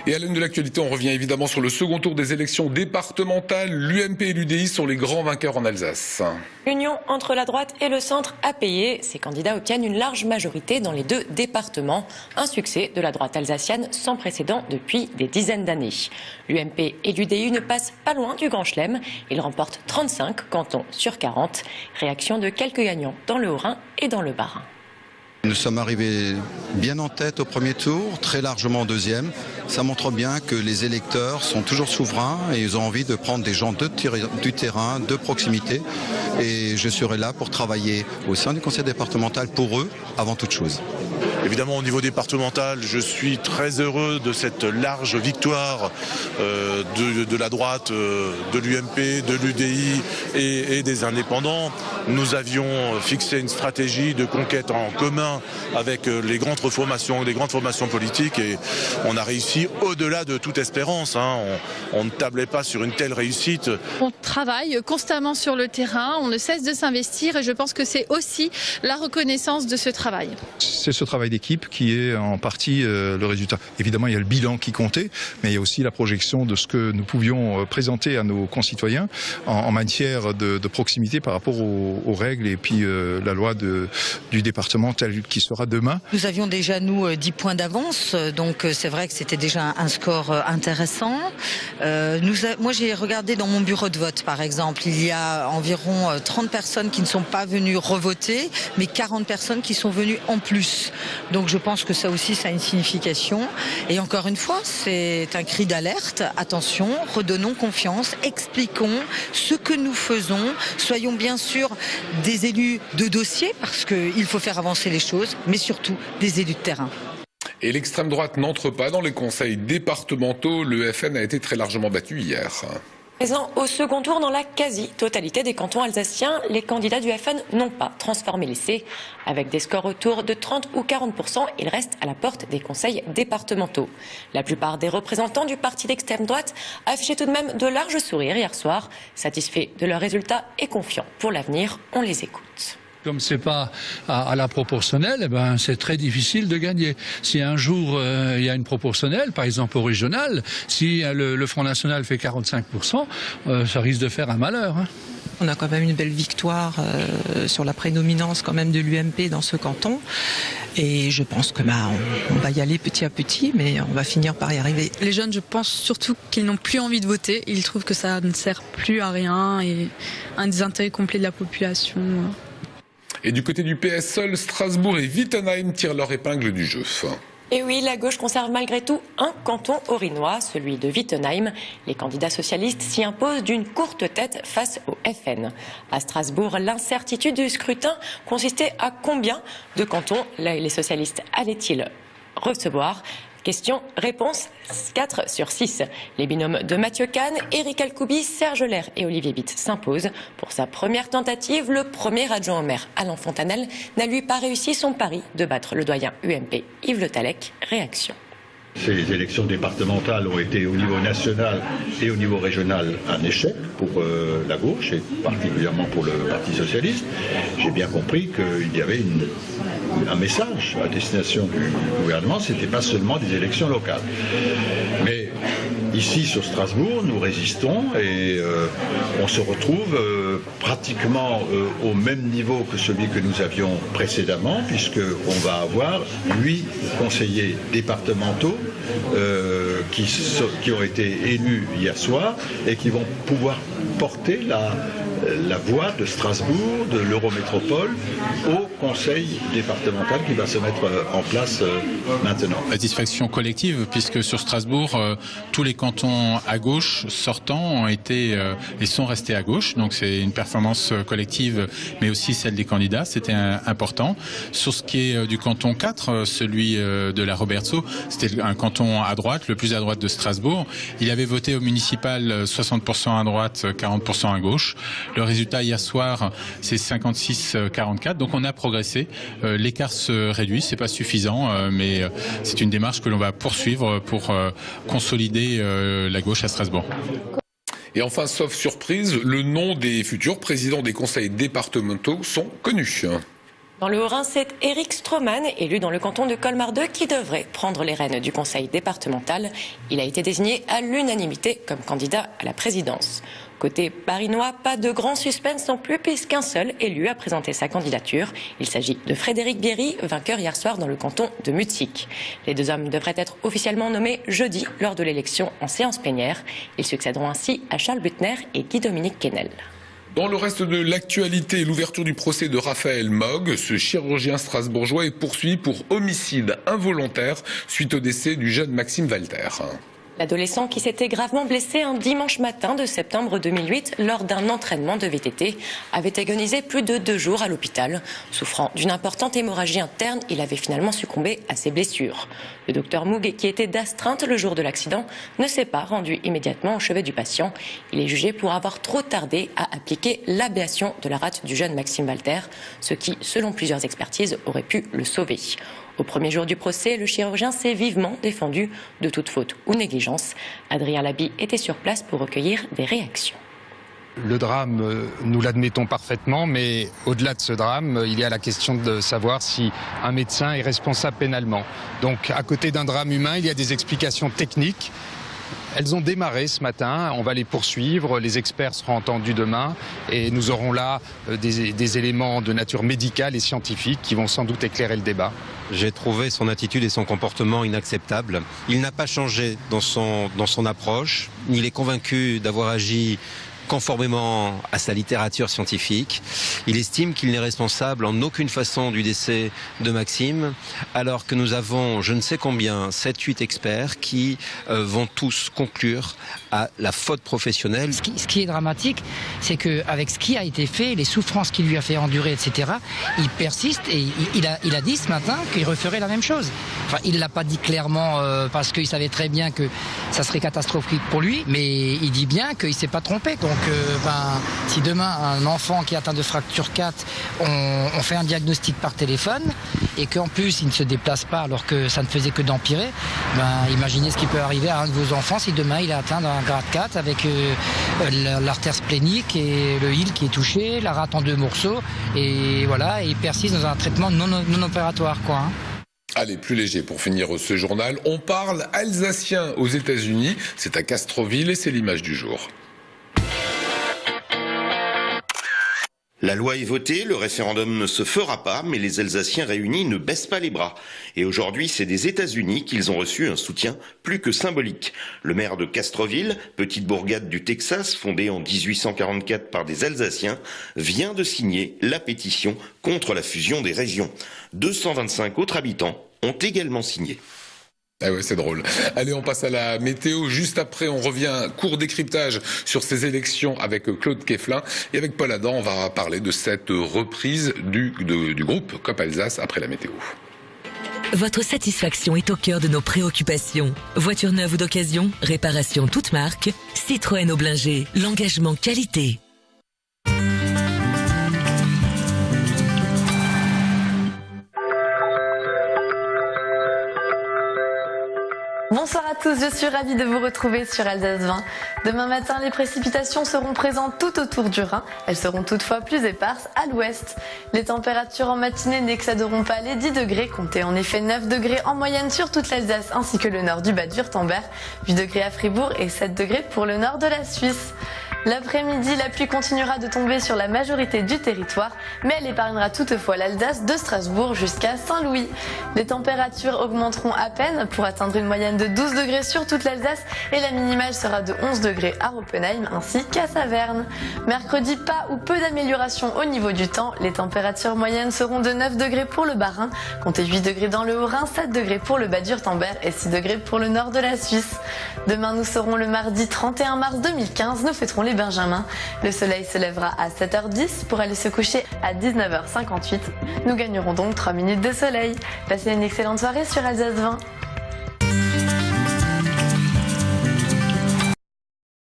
Et à l'aune de l'actualité, on revient évidemment sur le second tour des élections départementales. L'UMP et l'UDI sont les grands vainqueurs en Alsace. L'union entre la droite et le centre a payé. Ces candidats obtiennent une large majorité dans les deux départements. Un succès de la droite alsacienne sans précédent depuis des dizaines d'années. L'UMP et l'UDI ne passent pas loin du Grand Chelem. Ils remportent 35 cantons sur 40. Réaction de quelques gagnants dans le Haut-Rhin et dans le Bas-Rhin. Nous sommes arrivés bien en tête au premier tour, très largement au deuxième. Ça montre bien que les électeurs sont toujours souverains et ils ont envie de prendre des gens du terrain, de proximité. Et je serai là pour travailler au sein du conseil départemental pour eux, avant toute chose. Évidemment, au niveau départemental, je suis très heureux de cette large victoire de la droite, de l'UMP, de l'UDI et des indépendants. Nous avions fixé une stratégie de conquête en commun avec les grandes formations politiques et on a réussi au-delà de toute espérance. On ne tablait pas sur une telle réussite. On travaille constamment sur le terrain, on ne cesse de s'investir et je pense que c'est aussi la reconnaissance de ce travail. C'est ce travail d'équipe qui est en partie le résultat. Évidemment, il y a le bilan qui comptait, mais il y a aussi la projection de ce que nous pouvions présenter à nos concitoyens en matière de proximité par rapport aux règles et puis la loi du département tel qu'il sera demain. Nous avions déjà, nous, 10 points d'avance, donc c'est vrai que c'était déjà un score intéressant. Moi, j'ai regardé dans mon bureau de vote, par exemple, il y a environ 30 personnes qui ne sont pas venues revoter, mais 40 personnes qui sont venues en plus. Donc je pense que ça aussi, ça a une signification. Et encore une fois, c'est un cri d'alerte. Attention, redonnons confiance, expliquons ce que nous faisons. Soyons bien sûr des élus de dossier, parce qu'il faut faire avancer les choses, mais surtout des élus de terrain. Et l'extrême droite n'entre pas dans les conseils départementaux. Le FN a été très largement battu hier. Présent au second tour dans la quasi-totalité des cantons alsaciens, les candidats du FN n'ont pas transformé l'essai. Avec des scores autour de 30 ou 40%, ils restent à la porte des conseils départementaux. La plupart des représentants du parti d'extrême droite affichaient tout de même de larges sourires hier soir. Satisfaits de leurs résultats et confiants pour l'avenir, on les écoute. Comme c'est pas à la proportionnelle, c'est très difficile de gagner. Si un jour il y a une proportionnelle, par exemple au régional, si le Front National fait 45%, ça risque de faire un malheur. On a quand même une belle victoire sur la prédominance quand même de l'UMP dans ce canton. Et je pense que on va y aller petit à petit, mais on va finir par y arriver. Les jeunes, je pense surtout qu'ils n'ont plus envie de voter. Ils trouvent que ça ne sert plus à rien et un désintérêt complet de la population. Et du côté du PS, seuls Strasbourg et Wittenheim tirent leur épingle du jeu. Et oui, la gauche conserve malgré tout un canton haut-rhinois, celui de Wittenheim. Les candidats socialistes s'y imposent d'une courte tête face au FN. À Strasbourg, l'incertitude du scrutin consistait à combien de cantons les socialistes allaient-ils recevoir ? Question-réponse 4 sur 6. Les binômes de Mathieu Kahn, Éric Alcoubi, Serge Ler et Olivier Bitt s'imposent. Pour sa première tentative, le premier adjoint au maire, Alain Fontanelle, n'a lui pas réussi son pari de battre le doyen UMP Yves Le Tallec. Réaction. Ces élections départementales ont été au niveau national et au niveau régional un échec pour la gauche et particulièrement pour le Parti socialiste. J'ai bien compris qu'il y avait un message à destination du gouvernement, ce n'était pas seulement des élections locales. Mais ici sur Strasbourg, nous résistons et on se retrouve pratiquement au même niveau que celui que nous avions précédemment, puisqu'on va avoir 8 conseillers départementaux qui ont été élus hier soir et qui vont pouvoir porter la voix de Strasbourg, de l'Eurométropole, au conseil départemental qui va se mettre en place maintenant. Satisfaction collective, puisque sur Strasbourg, tous les cantons à gauche sortants ont été et sont restés à gauche. Donc c'est une performance collective, mais aussi celle des candidats. C'était important. Sur ce qui est du canton 4, celui de la Robertsau, c'était un canton à droite, le plus à droite de Strasbourg. Il avait voté au municipal 60% à droite, 40% à gauche. Le résultat hier soir, c'est 56-44. Donc on a progressé. L'écart se réduit. C'est pas suffisant, mais c'est une démarche que l'on va poursuivre pour consolider la gauche à Strasbourg. Et enfin, sauf surprise, le nom des futurs présidents des conseils départementaux sont connus. Dans le Haut-Rhin, c'est Éric Stroman, élu dans le canton de Colmar 2, qui devrait prendre les rênes du conseil départemental. Il a été désigné à l'unanimité comme candidat à la présidence. Côté barinois, pas de grand suspense non plus, puisqu'un seul élu a présenté sa candidature. Il s'agit de Frédéric Bierry, vainqueur hier soir dans le canton de Mutzig. Les deux hommes devraient être officiellement nommés jeudi lors de l'élection en séance plénière. Ils succéderont ainsi à Charles Buttner et Guy-Dominique Kennel. Dans le reste de l'actualité, l'ouverture du procès de Raphaël Mogg, ce chirurgien strasbourgeois est poursuivi pour homicide involontaire suite au décès du jeune Maxime Walter. L'adolescent qui s'était gravement blessé un dimanche matin de septembre 2008 lors d'un entraînement de VTT avait agonisé plus de 2 jours à l'hôpital. Souffrant d'une importante hémorragie interne, il avait finalement succombé à ses blessures. Le docteur Moog, qui était d'astreinte le jour de l'accident, ne s'est pas rendu immédiatement au chevet du patient. Il est jugé pour avoir trop tardé à appliquer l'ablation de la rate du jeune Maxime Walter, ce qui, selon plusieurs expertises, aurait pu le sauver. Au premier jour du procès, le chirurgien s'est vivement défendu de toute faute ou négligence. Adrien Labi était sur place pour recueillir des réactions. Le drame, nous l'admettons parfaitement, mais au-delà de ce drame, il y a la question de savoir si un médecin est responsable pénalement. Donc, à côté d'un drame humain, il y a des explications techniques. Elles ont démarré ce matin, on va les poursuivre, les experts seront entendus demain et nous aurons là des éléments de nature médicale et scientifique qui vont sans doute éclairer le débat. J'ai trouvé son attitude et son comportement inacceptables. Il n'a pas changé dans son approche, il est convaincu d'avoir agi conformément à sa littérature scientifique. Il estime qu'il n'est responsable en aucune façon du décès de Maxime, alors que nous avons je ne sais combien, 7-8 experts qui vont tous conclure à la faute professionnelle. Ce qui est dramatique, c'est qu'avec ce qui a été fait, les souffrances qu'il lui a fait endurer, etc., il persiste et il a dit ce matin qu'il referait la même chose. Enfin, il ne l'a pas dit clairement parce qu'il savait très bien que ça serait catastrophique pour lui, mais il dit bien qu'il ne s'est pas trompé. Donc, si demain, un enfant qui est atteint de fracture 4, on fait un diagnostic par téléphone et qu'en plus, il ne se déplace pas alors que ça ne faisait que d'empirer, imaginez ce qui peut arriver à un de vos enfants si demain, il est atteint d'un grade 4 avec l'artère splénique et le île qui est touché, la rate en 2 morceaux, et voilà, et il persiste dans un traitement non opératoire, quoi. Allez, plus léger pour finir ce journal. On parle alsacien aux États-Unis. C'est à Castroville et c'est l'image du jour. La loi est votée, le référendum ne se fera pas, mais les Alsaciens réunis ne baissent pas les bras. Et aujourd'hui, c'est des États-Unis qu'ils ont reçu un soutien plus que symbolique. Le maire de Castroville, petite bourgade du Texas, fondée en 1844 par des Alsaciens, vient de signer la pétition contre la fusion des régions. 225 autres habitants ont également signé. Ah ouais, c'est drôle. Allez, on passe à la météo. Juste après, on revient, court décryptage sur ces élections avec Claude Keflin. Et avec Paul Adam, on va parler de cette reprise du groupe COP Alsace après la météo. Votre satisfaction est au cœur de nos préoccupations. Voiture neuve ou d'occasion, réparation toute marque, Citroën Aublinger, l'engagement qualité. Bonsoir à tous, je suis ravie de vous retrouver sur Alsace 20. Demain matin, les précipitations seront présentes tout autour du Rhin. Elles seront toutefois plus éparses à l'ouest. Les températures en matinée n'excéderont pas les 10 degrés, comptez en effet 9 degrés en moyenne sur toute l'Alsace ainsi que le nord du Bade-Wurtemberg, 8 degrés à Fribourg et 7 degrés pour le nord de la Suisse. L'après-midi, la pluie continuera de tomber sur la majorité du territoire, mais elle épargnera toutefois l'Alsace de Strasbourg jusqu'à Saint-Louis. Les températures augmenteront à peine pour atteindre une moyenne de 12 degrés sur toute l'Alsace et la minimale sera de 11 degrés à Oppenheim ainsi qu'à Saverne. Mercredi, pas ou peu d'amélioration au niveau du temps. Les températures moyennes seront de 9 degrés pour le Bas-Rhin, comptez 8 degrés dans le Haut-Rhin, 7 degrés pour le Bade-Wurtemberg et 6 degrés pour le nord de la Suisse. Demain, nous serons le mardi 31 mars 2015, nous fêterons les Benjamins. Le soleil se lèvera à 7h10 pour aller se coucher à 19h58. Nous gagnerons donc 3 minutes de soleil. Passez une excellente soirée sur Alsace 20.